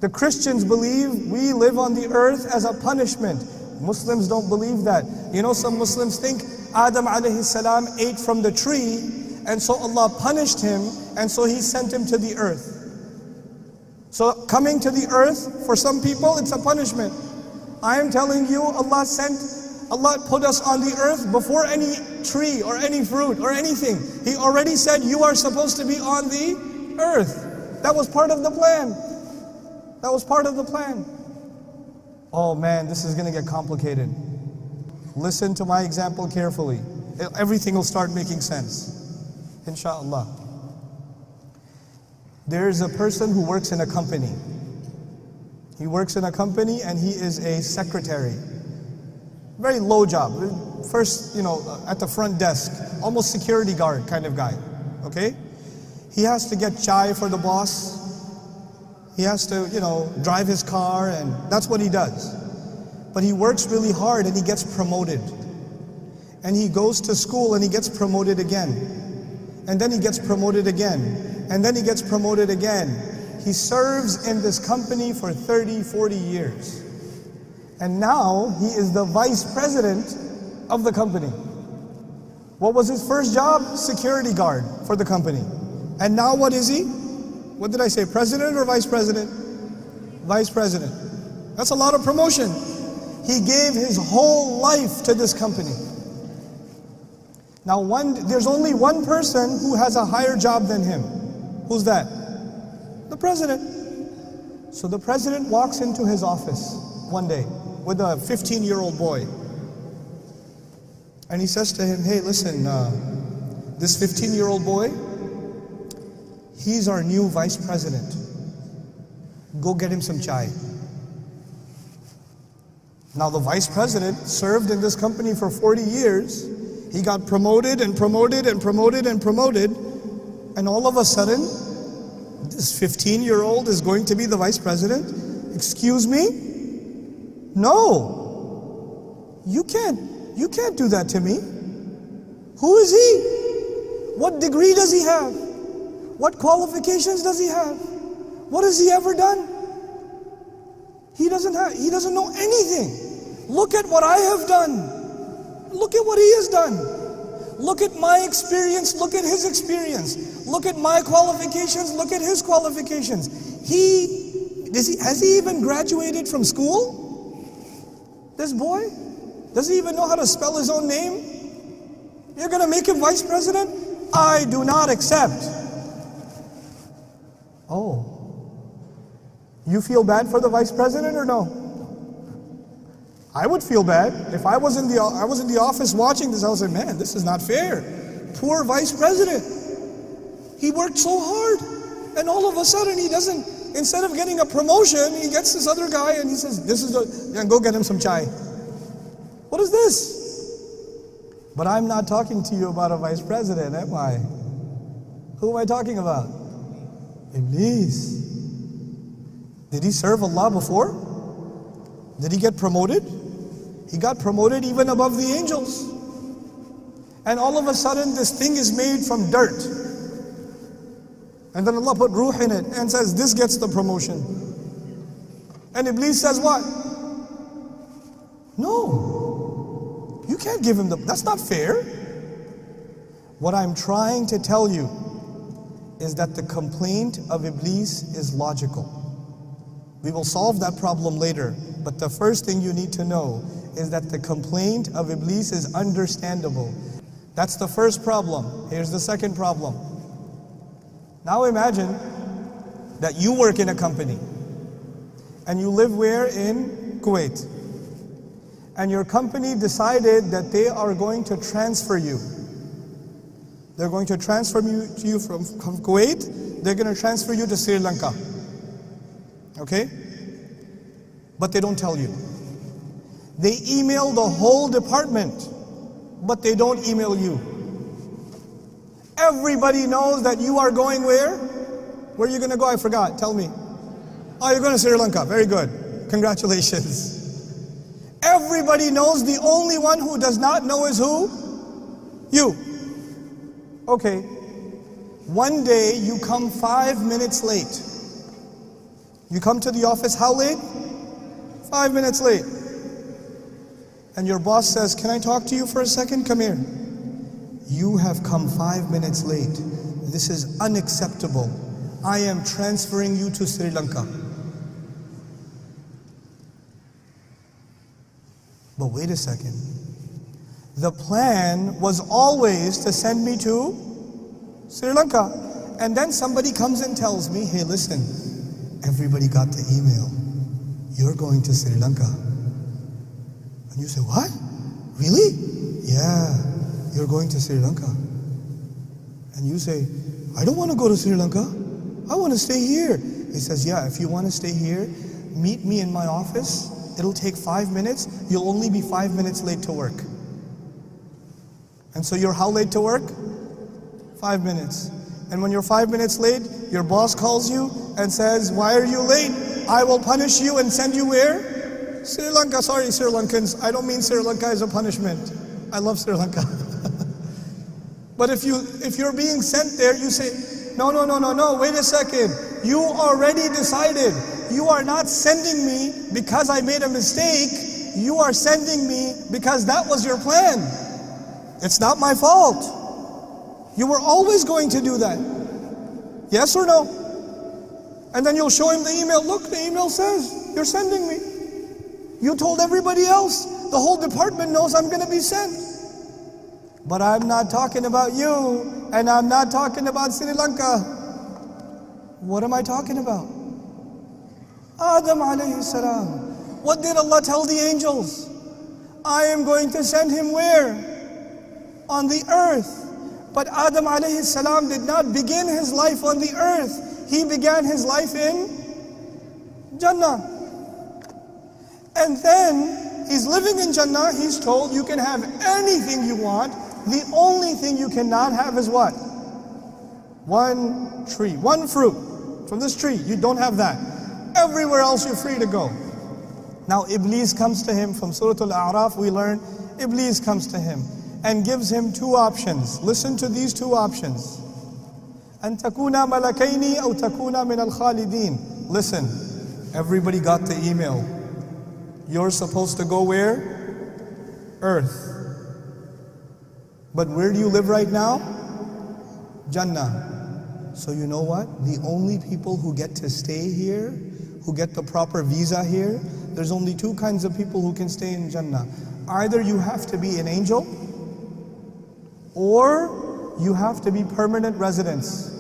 The Christians believe we live on the earth as a punishment. Muslims don't believe that. You know, some Muslims think Adam alayhi salam ate from the tree, and so Allah punished him, and so He sent him to the earth. So coming to the earth, for some people, it's a punishment. I am telling you, Allah put us on the earth before any tree or any fruit or anything. He already said you are supposed to be on the earth. That was part of the plan. That was part of the plan. Oh man, this is going to get complicated. Listen to my example carefully. Everything will start making sense, inshallah. There is a person who works in a company. He works in a company and he is a secretary. Very low job. First, at the front desk, almost security guard kind of guy, okay? He has to get chai for the boss. He has to, drive his car, and that's what he does. But he works really hard and he gets promoted. And he goes to school and he gets promoted again. And then he gets promoted again. And then he gets promoted again. He serves in this company for 30, 40 years. And now he is the vice president of the company. What was his first job? Security guard for the company. And now what is he? What did I say, president or vice president? Vice president. That's a lot of promotion. He gave his whole life to this company. Now there's only one person who has a higher job than him. Who's that? The president. So the president walks into his office one day with a 15-year-old boy. And he says to him, hey, listen, this 15-year-old boy, he's our new vice president. Go get him some chai. Now the vice president served in this company for 40 years. He got promoted and promoted and promoted and promoted. And all of a sudden, this 15-year-old is going to be the vice president? Excuse me? No. You can't do that to me. Who is he? What degree does he have? What qualifications does he have? What has he ever done? He doesn't know anything. Look at what I have done. Look at what he has done. Look at my experience, look at his experience. Look at my qualifications, look at his qualifications. Has he even graduated from school? This boy? Does he even know how to spell his own name? You're going to make him vice president? I do not accept. Oh, you feel bad for the vice president or no? I would feel bad. If I was in the office watching this, I would say, man, this is not fair. Poor vice president. He worked so hard, and all of a sudden he doesn't, instead of getting a promotion, he gets this other guy and he says, go get him some chai. What is this? But I'm not talking to you about a vice president, am I? Who am I talking about? Iblis. Did he serve Allah before? Did he get promoted? He got promoted even above the angels. And all of a sudden this thing is made from dirt. And then Allah put ruh in it and says, this gets the promotion. And Iblis says what? No, you can't give him that's not fair. What I'm trying to tell you is that the complaint of Iblis is logical. We will solve that problem later, but the first thing you need to know is that the complaint of Iblis is understandable. That's the first problem. Here's the second problem. Now imagine that you work in a company and you live where? In Kuwait. And your company decided that they are going to transfer you. They're going to transfer you from Kuwait, they're going to transfer you to Sri Lanka. Okay? But they don't tell you. They email the whole department, but they don't email you. Everybody knows that you are going where? Where are you going to go? I forgot. Tell me. Oh, you're going to Sri Lanka. Very good. Congratulations. Everybody knows. The only one who does not know is who? You. Okay. One day you come 5 minutes late. You come to the office, how late? 5 minutes late. And your boss says, can I talk to you for a second? Come here. You have come 5 minutes late. This is unacceptable. I am transferring you to Sri Lanka. But wait a second. The plan was always to send me to Sri Lanka. And then somebody comes and tells me, hey, listen, everybody got the email. You're going to Sri Lanka. And you say, what? Really? Yeah, you're going to Sri Lanka. And you say, I don't want to go to Sri Lanka. I want to stay here. He says, yeah, if you want to stay here, meet me in my office. It'll take 5 minutes. You'll only be 5 minutes late to work. And so you're how late to work? 5 minutes. And when you're 5 minutes late, your boss calls you and says, why are you late? I will punish you and send you where? Sri Lanka. Sorry, Sri Lankans. I don't mean Sri Lanka as a punishment. I love Sri Lanka. But if you're being sent there, you say, no, wait a second. You already decided. You are not sending me because I made a mistake. You are sending me because that was your plan. It's not my fault. You were always going to do that. Yes or no? And then you'll show him the email. Look, the email says, you're sending me. You told everybody else. The whole department knows I'm going to be sent. But I'm not talking about you, and I'm not talking about Sri Lanka. What am I talking about? Adam alayhi salam. What did Allah tell the angels? I am going to send him where? On the earth. But Adam alayhi salam did not begin his life on the earth. He began his life in Jannah. And then he's living in Jannah. He's told you can have anything you want. The only thing you cannot have is what? One tree, one fruit from this tree. You don't have that. Everywhere else you're free to go. Now Iblis comes to him. From Surah Al-A'raf we learn Iblis comes to him and gives him two options. Listen to these two options. أن تكون ملكين أو تكون من الخالدين. Listen, everybody got the email. You're supposed to go where? Earth. But where do you live right now? Jannah. So you know what? The only people who get to stay here, who get the proper visa here, there's only two kinds of people who can stay in Jannah. Either you have to be an angel, or you have to be permanent residents.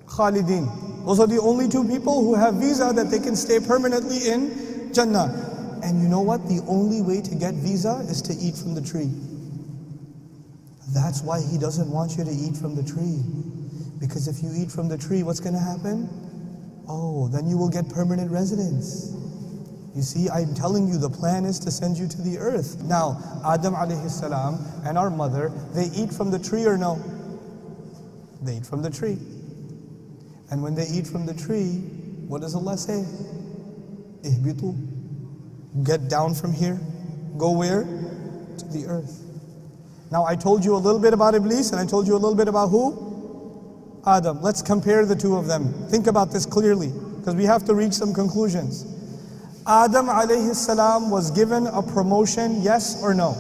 Khalidin. Those are the only two people who have visa that they can stay permanently in Jannah. And you know what? The only way to get visa is to eat from the tree. That's why he doesn't want you to eat from the tree. Because if you eat from the tree, what's going to happen? Oh, then you will get permanent residence. You see, I'm telling you, the plan is to send you to the earth. Now, Adam alayhi salam and our mother, they eat from the tree or no? They eat from the tree. And when they eat from the tree, what does Allah say? Ihbitu. Get down from here. Go where? To the earth. Now I told you a little bit about Iblis and I told you a little bit about who? Adam. Let's compare the two of them. Think about this clearly, because we have to reach some conclusions. Adam alayhi salam was given a promotion, yes or no?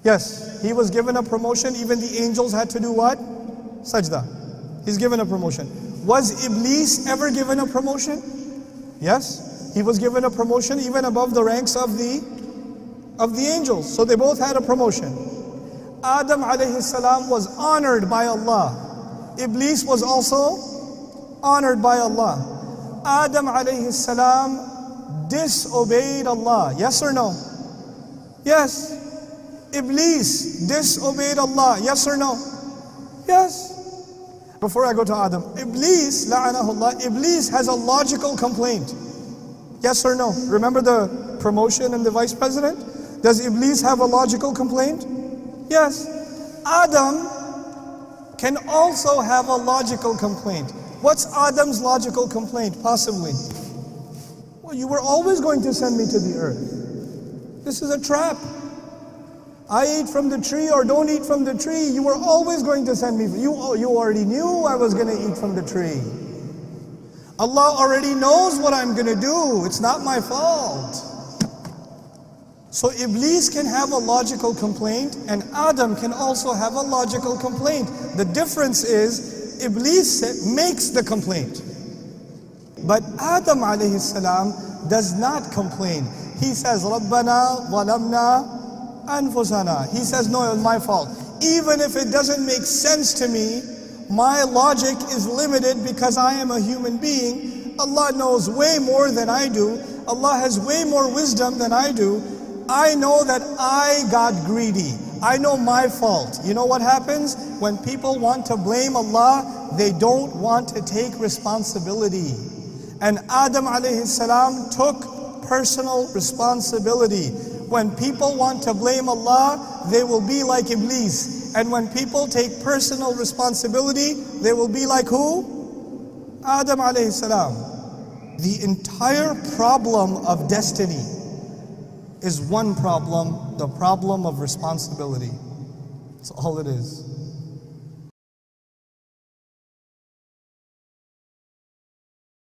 Yes, he was given a promotion. Even the angels had to do what? Sajda. He's given a promotion. Was Iblis ever given a promotion? Yes, he was given a promotion even above the ranks of the angels. So they both had a promotion. Adam alayhi salam was honored by Allah. Iblis was also honored by Allah. Adam alayhi salam disobeyed Allah. Yes or no? Yes. Iblis disobeyed Allah. Yes or no? Yes. Before I go to Adam, Iblis, la'anahullah, Iblis has a logical complaint. Yes or no? Remember the promotion and the vice president? Does Iblis have a logical complaint? Yes. Adam can also have a logical complaint. What's Adam's logical complaint, possibly? Well, you were always going to send me to the earth. This is a trap. I eat from the tree or don't eat from the tree. You were always going to send me. You already knew I was going to eat from the tree. Allah already knows what I'm going to do. It's not my fault. So Iblis can have a logical complaint and Adam can also have a logical complaint. The difference is Iblis makes the complaint. But Adam alayhi salam does not complain. He says, Rabbana zalamna anfusana. He says, no, it was my fault. Even if it doesn't make sense to me, my logic is limited because I am a human being. Allah knows way more than I do. Allah has way more wisdom than I do. I know that I got greedy. I know my fault. You know what happens? When people want to blame Allah, they don't want to take responsibility. And Adam alayhi salam took personal responsibility. When people want to blame Allah, they will be like Iblis. And when people take personal responsibility, they will be like who? Adam alayhi salam. The entire problem of destiny is one problem, the problem of responsibility. That's all it is.